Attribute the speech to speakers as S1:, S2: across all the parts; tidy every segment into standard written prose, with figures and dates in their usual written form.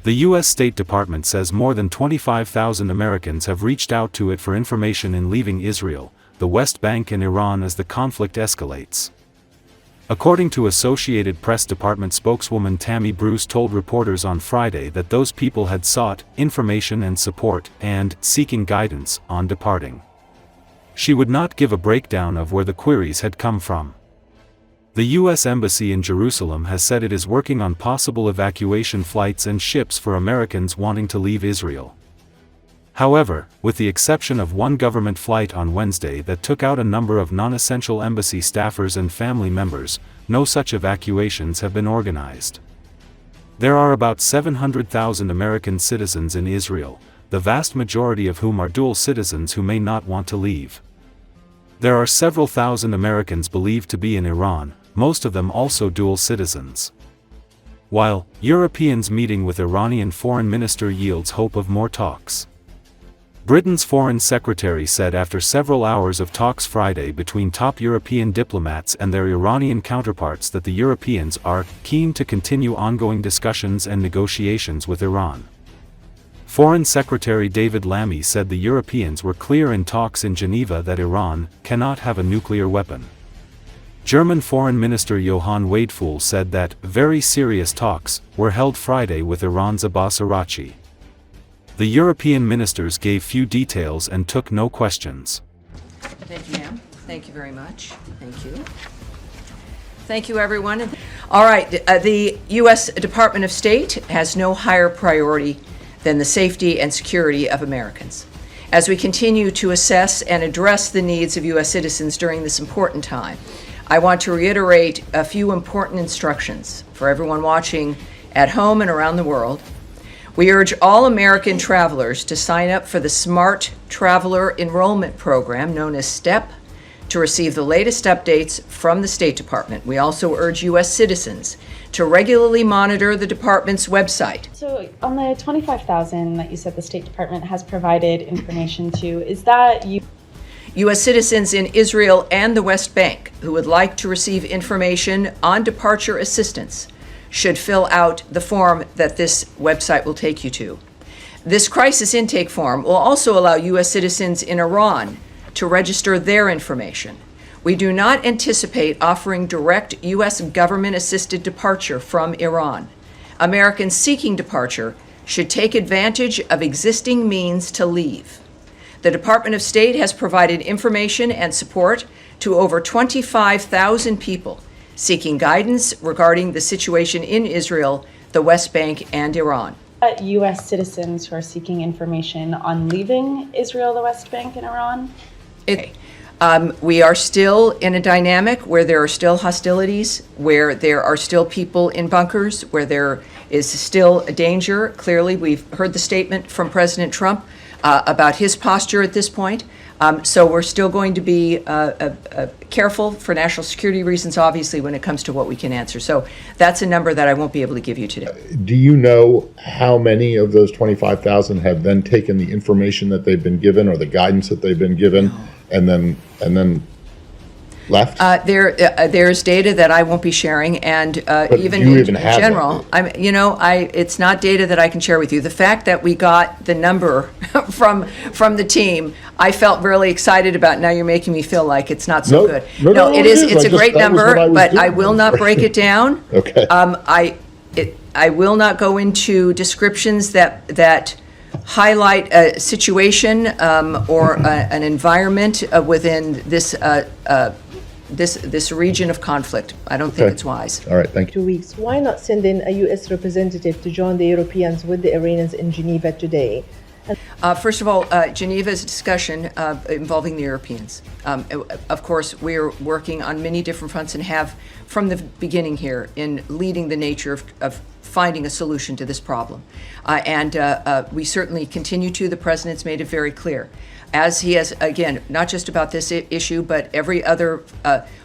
S1: The U.S. State Department says more than 25,000 Americans have reached out to it for information in leaving Israel, the West Bank and Iran as the conflict escalates. According to Associated Press Department spokeswoman Tammy Bruce told reporters on Friday that those people had sought information and support and seeking guidance on departing. She would not give a breakdown of where the queries had come from. The U.S. Embassy in Jerusalem has said it is working on possible evacuation flights and ships for Americans wanting to leave Israel. However, with the exception of one government flight on Wednesday that took out a number of non-essential embassy staffers and family members, no such evacuations have been organized. There are about 700,000 American citizens in Israel, the vast majority of whom are dual citizens who may not want to leave. There are several thousand Americans believed to be in Iran, most of them also dual citizens. While Europeans meeting with Iranian foreign minister yields hope of more talks. Britain's foreign secretary said after several hours of talks Friday between top European diplomats and their Iranian counterparts that the Europeans are keen to continue ongoing discussions and negotiations with Iran. Foreign Secretary David Lammy said the Europeans were clear in talks in Geneva that Iran cannot have a nuclear weapon. German Foreign Minister Johann Wadefuhl said that very serious talks were held Friday with Iran's Abbas Araghchi. The European ministers gave few details and took no questions.
S2: Thank you, ma'am. Thank you very much. Thank you. Thank you, everyone. All right, the U.S. Department of State has no higher priority than the safety and security of Americans. As we continue to assess and address the needs of U.S. citizens during this important time, I want to reiterate a few important instructions for everyone watching at home and around the world. We urge all American travelers to sign up for the Smart Traveler Enrollment Program, known as STEP, to receive the latest updates from the State Department. We also urge U.S. citizens to regularly monitor the department's website.
S3: So on the 25,000 that you said the State Department has provided information to, is that you?
S2: U.S. citizens in Israel and the West Bank who would like to receive information on departure assistance should fill out the form that this website will take you to. This crisis intake form will also allow U.S. citizens in Iran to register their information. We do not anticipate offering direct U.S. government-assisted departure from Iran. Americans seeking departure should take advantage of existing means to leave. The Department of State has provided information and support to over 25,000 people seeking guidance regarding the situation in Israel, the West Bank, and Iran.
S3: U.S. citizens who are seeking information on leaving Israel, the West Bank, and Iran?
S2: We are still in a dynamic where there are still hostilities, where there are still people in bunkers, where there is still a danger. Clearly, we've heard the statement from President Trump about his posture at this point. So we're still going to be careful for national security reasons, obviously, when it comes to what we can answer. So that's a number that I won't be able to give you today.
S4: Do you know how many of those 25,000 have then taken the information that they've been given or the guidance that they've been given and then left?
S2: There's data that I won't be sharing, and even in general, it's not data that I can share with you. The fact that we got the number from the team, I felt really excited about. Now you're making me feel like it's not so good. No, it is. It's a great number, but I will not break it down.
S4: Okay.
S2: I will not go into descriptions that highlight a situation or an environment within this region of conflict. I don't think it's wise.
S4: All right, thank you.
S5: 2 weeks. Why not send in a U.S. representative to join the Europeans with the Iranians in Geneva today?
S2: First of all, Geneva is a discussion involving the Europeans. Of course, we're working on many different fronts and have from the beginning here in leading the nature of finding a solution to this problem. And we certainly continue to. The President's made it very clear. As he has, again, not just about this issue, but every other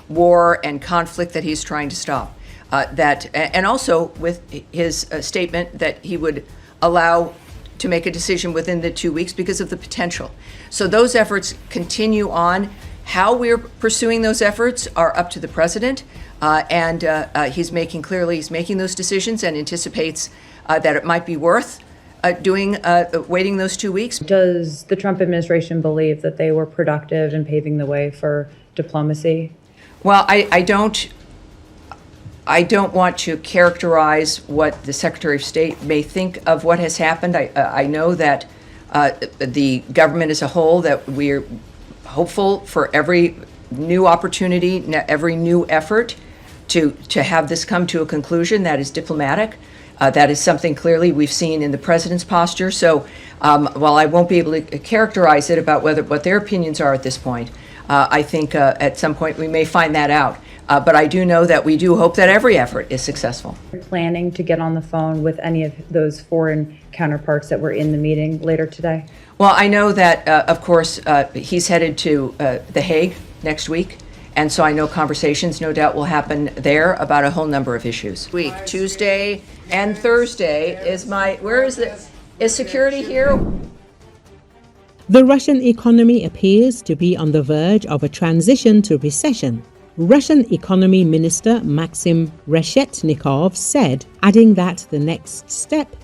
S2: war and conflict that he's trying to stop. And also with his statement that he would allow to make a decision within the 2 weeks because of the potential. So those efforts continue on. How we're pursuing those efforts are up to the President. He's making those decisions and anticipates that it might be worth waiting those 2 weeks.
S6: Does the Trump administration believe that they were productive in paving the way for diplomacy?
S2: Well, I don't want to characterize what the Secretary of State may think of what has happened. I know that the government as a whole, that we're hopeful for every new opportunity, every new effort to have this come to a conclusion that is diplomatic. That is something clearly we've seen in the president's posture. So while I won't be able to characterize it about what their opinions are at this point, I think at some point we may find that out. But I do know that we do hope that every effort is successful.
S6: Planning to get on the phone with any of those foreign counterparts that were in the meeting later today?
S2: Well, I know that, of course, he's headed to The Hague next week. And so I know conversations, no doubt, will happen there about a whole number of issues. Tuesday and Thursday is security here?
S7: The Russian economy appears to be on the verge of a transition to recession. Russian Economy Minister Maxim Reshetnikov said, adding that the next step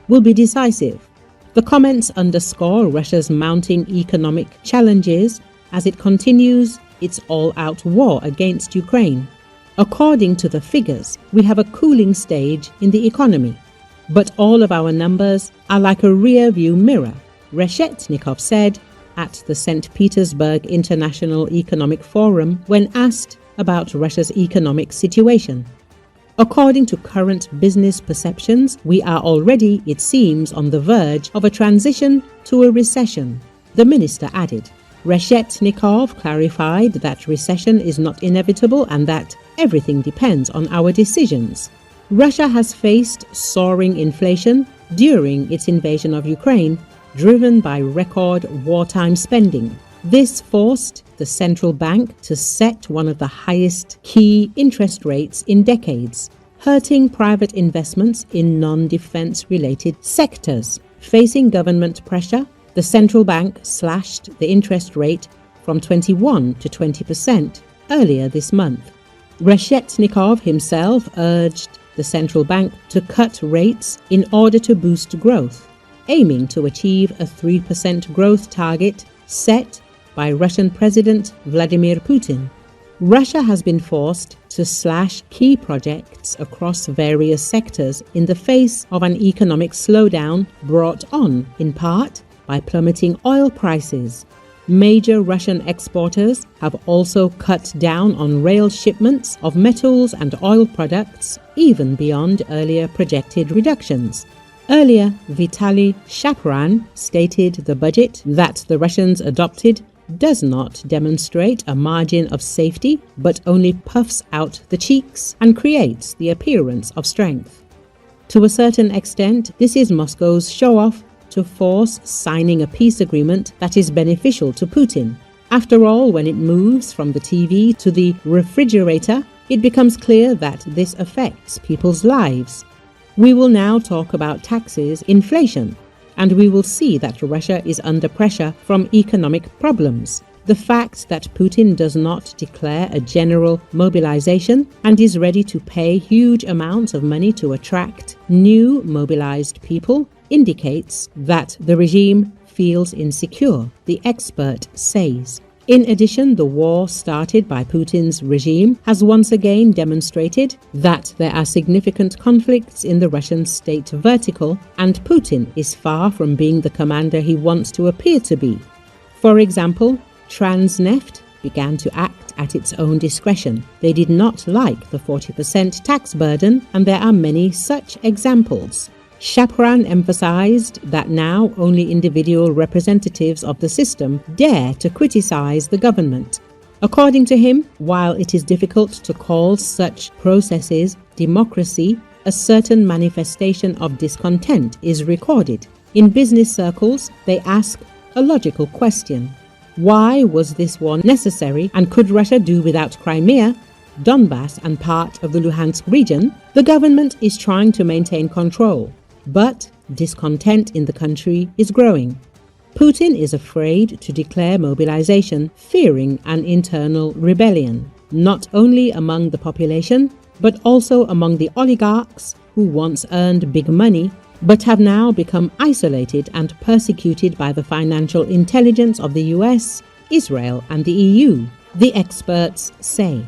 S7: will be decisive. The comments underscore Russia's mounting economic challenges as it continues its all-out war against Ukraine. According to the figures, we have a cooling stage in the economy, but all of our numbers are like a rear-view mirror, Reshetnikov said at the St. Petersburg International Economic Forum when asked about Russia's economic situation. According to current business perceptions, we are already, it seems, on the verge of a transition to a recession, the minister added. Reshetnikov clarified that recession is not inevitable and that everything depends on our decisions. Russia has faced soaring inflation during its invasion of Ukraine, driven by record wartime spending. This forced the central bank to set one of the highest key interest rates in decades, hurting private investments in non-defense related sectors. Facing government pressure, the central bank slashed the interest rate from 21 to 20% earlier this month. Reshetnikov himself urged the central bank to cut rates in order to boost growth, aiming to achieve a 3% growth target set by Russian President Vladimir Putin. Russia has been forced to slash key projects across various sectors in the face of an economic slowdown brought on, in part, by plummeting oil prices. Major Russian exporters have also cut down on rail shipments of metals and oil products, even beyond earlier projected reductions. Earlier, Vitaly Shapran stated the budget that the Russians adopted does not demonstrate a margin of safety, but only puffs out the cheeks and creates the appearance of strength. To a certain extent, this is Moscow's show-off to force signing a peace agreement that is beneficial to Putin. After all, when it moves from the TV to the refrigerator, it becomes clear that this affects people's lives. We will now talk about taxes, inflation, and we will see that Russia is under pressure from economic problems. The fact that Putin does not declare a general mobilization and is ready to pay huge amounts of money to attract new mobilized people indicates that the regime feels insecure, the expert says. In addition, the war started by Putin's regime has once again demonstrated that there are significant conflicts in the Russian state vertical, and Putin is far from being the commander he wants to appear to be. For example, Transneft began to act at its own discretion. They did not like the 40% tax burden, and there are many such examples. Shapran emphasized that now only individual representatives of the system dare to criticize the government. According to him, while it is difficult to call such processes democracy, a certain manifestation of discontent is recorded. In business circles, they ask a logical question. Why was this war necessary, and could Russia do without Crimea, Donbass and part of the Luhansk region? The government is trying to maintain control, but discontent in the country is growing. Putin is afraid to declare mobilization, fearing an internal rebellion. not only among the population, but also among the oligarchs who once earned big money, but have now become isolated and persecuted by the financial intelligence of the US, Israel, and the EU, the experts say.